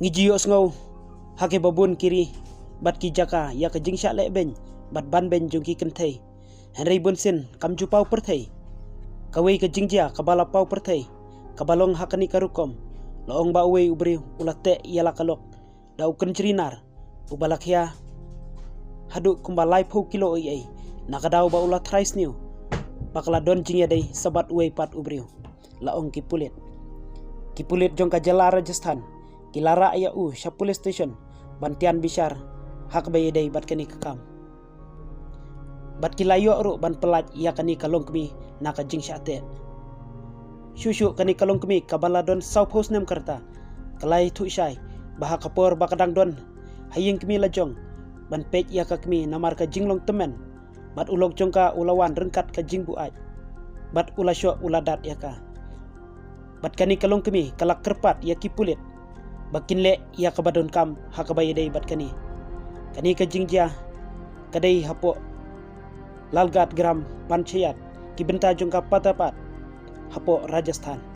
Ngijiyo sngaw hake babun kiri bat ki jaka ya ka jingsha le ben bat ban ben jung ki kenthei henry bunsin kam ju pau perthei kawei ka jingjia kabala pau perthei kabalong hakani karukom loong ba uwei ubri ulate yala kalok da ukun jrinar ubalakhya hadu kumba lai phau kilo ai nakadaw ba ula thrice new bakla don jingya dei sabat uwei pat ubriu laong kipulit jong ka jala Rajasthan kilara aya sha police station bantian bishar hak bayi dei bat kani kakam bat kilayo ru ban pelat ya kani kalong kami naka jingsha te shushu kani kalong kami kabala don south house nem karta kalai thu shai baha kapor bakadang don haying kami lajong ban pej ya ka kami namar ka jinglong temen bat ulok jongka ulawan rengkat ka jingbu aj bat ulasyo uladat ya ka bat kani kalong kami kalak kerpat ya kipulit bakin le ya kabadon kam hakabayi dei bat kani ka jingjia kadai hapo lalgat gram panchayat ki benta jongka patapat hapo Rajasthan.